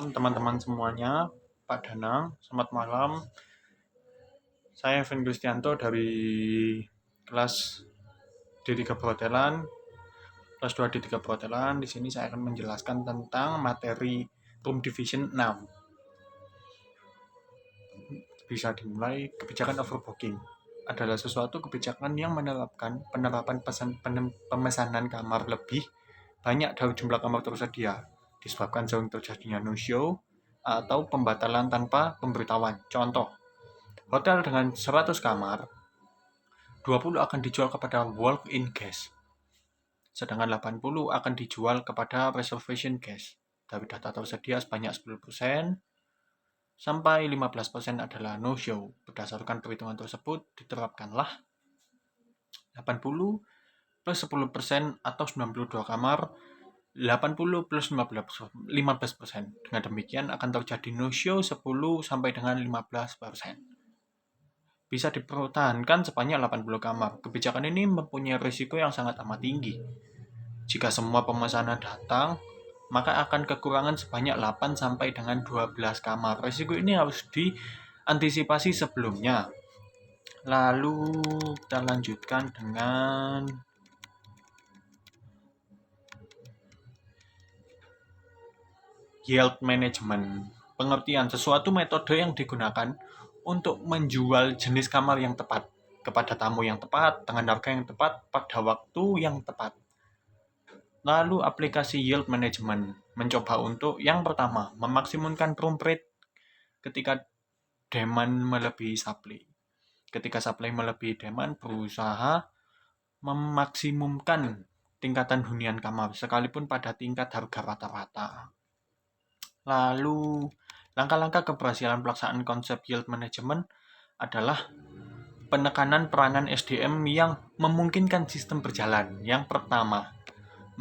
malam teman-teman semuanya, Pak Danang, selamat malam. Saya Evan Kristianto dari kelas D3 Perhotelan, kelas 2 D3 Perhotelan. Di sini saya akan menjelaskan tentang materi Room Division 6. Bisa dimulai. Kebijakan overbooking adalah suatu kebijakan yang menerapkan penerapan pemesanan kamar lebih banyak dari jumlah kamar tersedia, disebabkan sering terjadinya no-show atau pembatalan tanpa pemberitahuan. Contoh, hotel dengan 100 kamar, 20 akan dijual kepada walk-in guest, sedangkan 80 akan dijual kepada reservation guest. Dari data tersedia sebanyak 10% sampai 15% adalah no-show. Berdasarkan perhitungan tersebut, diterapkanlah 80 plus 10% atau 92 kamar, 80 plus 15%. Dengan demikian akan terjadi no-show 10 sampai dengan 15%. Bisa dipertahankan sebanyak 80 kamar. Kebijakan ini mempunyai risiko yang sangat amat tinggi. Jika semua pemesanan datang, maka akan kekurangan sebanyak 8 sampai dengan 12 kamar. Risiko ini harus diantisipasi sebelumnya. Lalu kita lanjutkan dengan yield management. Pengertian sesuatu metode yang digunakan untuk menjual jenis kamar yang tepat kepada tamu yang tepat dengan harga yang tepat pada waktu yang tepat. Lalu aplikasi yield management mencoba untuk yang pertama, memaksimumkan room rate ketika demand melebihi supply. Ketika supply melebihi demand, berusaha memaksimumkan tingkatan hunian kamar sekalipun pada tingkat harga rata-rata. Lalu, langkah-langkah keberhasilan pelaksanaan konsep yield management adalah penekanan peranan SDM yang memungkinkan sistem berjalan. Yang pertama,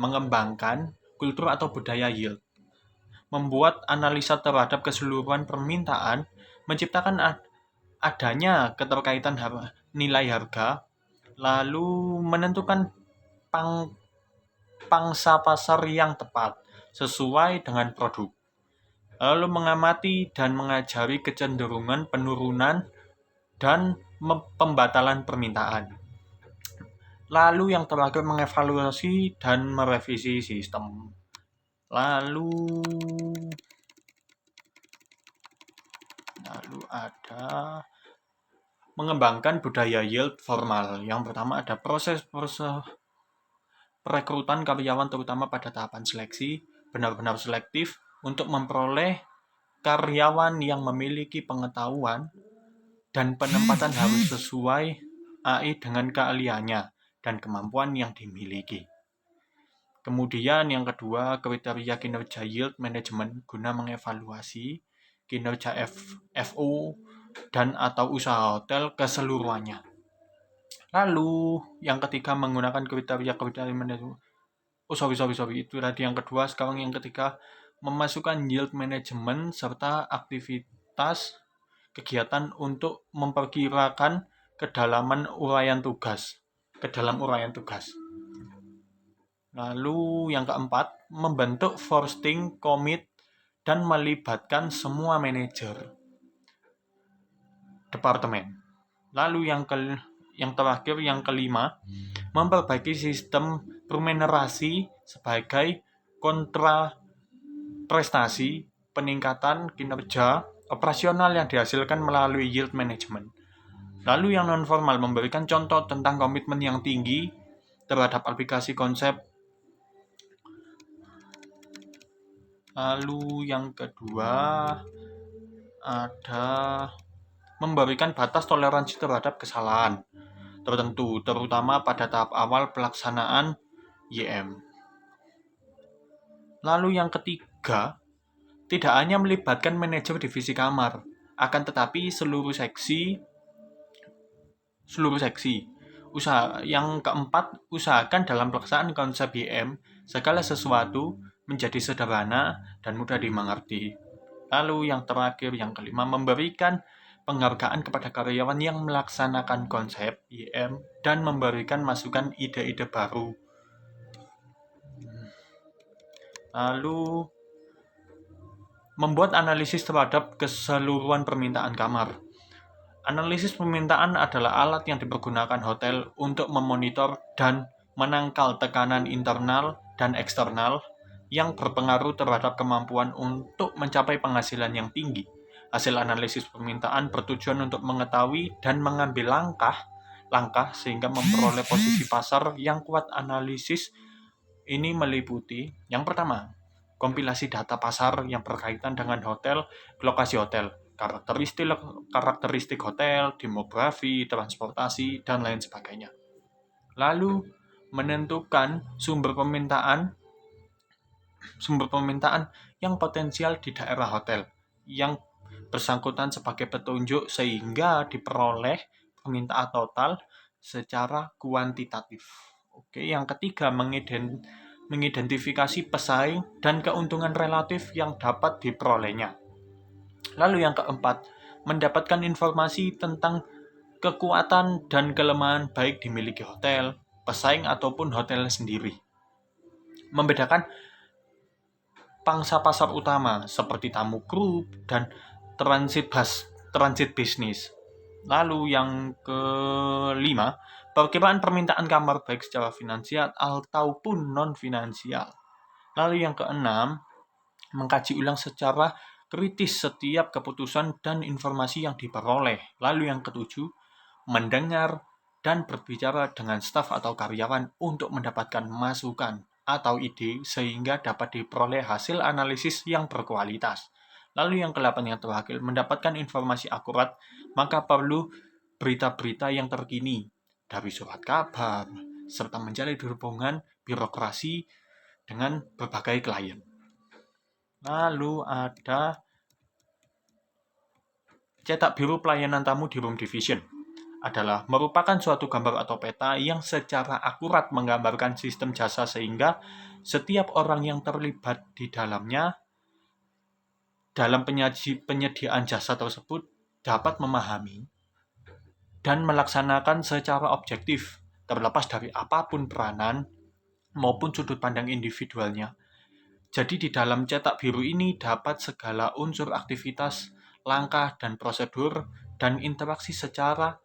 mengembangkan kultur atau budaya yield, membuat analisa terhadap keseluruhan permintaan, menciptakan adanya keterkaitan nilai harga, lalu menentukan pangsa pasar yang tepat sesuai dengan produk, lalu mengamati dan mengajari kecenderungan penurunan dan pembatalan permintaan. Lalu yang terakhir mengevaluasi dan merevisi sistem. Lalu ada mengembangkan budaya yield formal. Yang pertama ada proses perekrutan karyawan terutama pada tahapan seleksi, benar-benar selektif untuk memperoleh karyawan yang memiliki pengetahuan dan penempatan harus sesuai AI dengan keahliannya dan kemampuan yang dimiliki. Kemudian yang kedua, kriteria kinerja yield management guna mengevaluasi kinerja FO dan atau usaha hotel keseluruhannya. Lalu yang ketiga, menggunakan kriteria manajemen. Itu tadi yang kedua. Sekarang yang ketiga, memasukkan yield management serta aktivitas kegiatan untuk memperkirakan kedalaman uraian tugas. Lalu yang keempat, membentuk forecasting commit dan melibatkan semua manajer departemen. Lalu yang terakhir, yang kelima, memperbaiki sistem remunerasi sebagai kontra prestasi peningkatan kinerja operasional yang dihasilkan melalui yield management. Lalu yang non formal, memberikan contoh tentang komitmen yang tinggi terhadap aplikasi konsep. Lalu yang kedua ada memberikan batas toleransi terhadap kesalahan tertentu, terutama pada tahap awal pelaksanaan YM. Lalu yang ketiga, tidak hanya melibatkan manajer divisi kamar, akan tetapi seluruh seksi. Yang keempat, usahakan dalam pelaksanaan konsep YM, segala sesuatu menjadi sederhana dan mudah dimengerti. Lalu yang terakhir, yang kelima, memberikan penghargaan kepada karyawan yang melaksanakan konsep YM dan memberikan masukan ide-ide baru. Lalu Membuat analisis terhadap keseluruhan permintaan kamar. Analisis permintaan adalah alat yang dipergunakan hotel untuk memonitor dan menangkal tekanan internal dan eksternal yang berpengaruh terhadap kemampuan untuk mencapai penghasilan yang tinggi. Hasil analisis permintaan bertujuan untuk mengetahui dan mengambil langkah sehingga memperoleh posisi pasar yang kuat. Analisis ini meliputi yang pertama, kompilasi data pasar yang berkaitan dengan hotel, lokasi hotel, karakteristik hotel, demografi, transportasi, dan lain sebagainya. Lalu menentukan sumber permintaan yang potensial di daerah hotel yang bersangkutan sebagai petunjuk sehingga diperoleh permintaan total secara kuantitatif. Oke, yang ketiga, mengidentifikasi pesaing dan keuntungan relatif yang dapat diperolehnya. Lalu yang keempat, mendapatkan informasi tentang kekuatan dan kelemahan baik dimiliki hotel, pesaing ataupun hotel sendiri. Membedakan pangsa pasar utama seperti tamu grup dan transit bisnis. Lalu yang kelima, perkiraan permintaan kamar baik secara finansial ataupun non-finansial. Lalu yang keenam, mengkaji ulang secara kritis setiap keputusan dan informasi yang diperoleh. Lalu yang ketujuh, mendengar dan berbicara dengan staf atau karyawan untuk mendapatkan masukan atau ide sehingga dapat diperoleh hasil analisis yang berkualitas. Lalu yang ke-8 yang terakhir, mendapatkan informasi akurat, maka perlu berita-berita yang terkini dari surat kabar, serta menjalin hubungan birokrasi dengan berbagai klien. Lalu ada cetak biru pelayanan tamu di room division. Adalah merupakan suatu gambar atau peta yang secara akurat menggambarkan sistem jasa sehingga setiap orang yang terlibat di dalamnya dalam penyediaan jasa tersebut dapat memahami dan melaksanakan secara objektif, terlepas dari apapun peranan maupun sudut pandang individualnya. Jadi di dalam cetak biru ini dapat segala unsur aktivitas, langkah dan prosedur, dan interaksi secara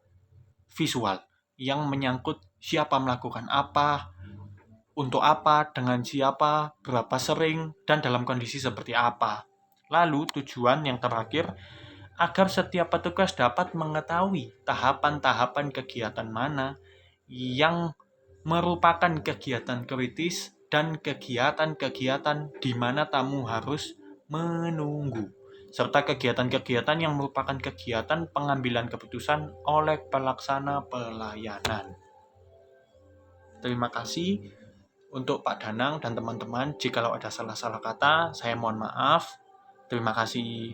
visual yang menyangkut siapa melakukan apa, untuk apa, dengan siapa, berapa sering, dan dalam kondisi seperti apa. Lalu tujuan yang terakhir, agar setiap petugas dapat mengetahui tahapan-tahapan kegiatan mana yang merupakan kegiatan kritis dan kegiatan-kegiatan di mana tamu harus menunggu, serta kegiatan-kegiatan yang merupakan kegiatan pengambilan keputusan oleh pelaksana pelayanan. Terima kasih untuk Pak Danang dan teman-teman. Jikalau ada salah-salah kata, saya mohon maaf. Terima kasih.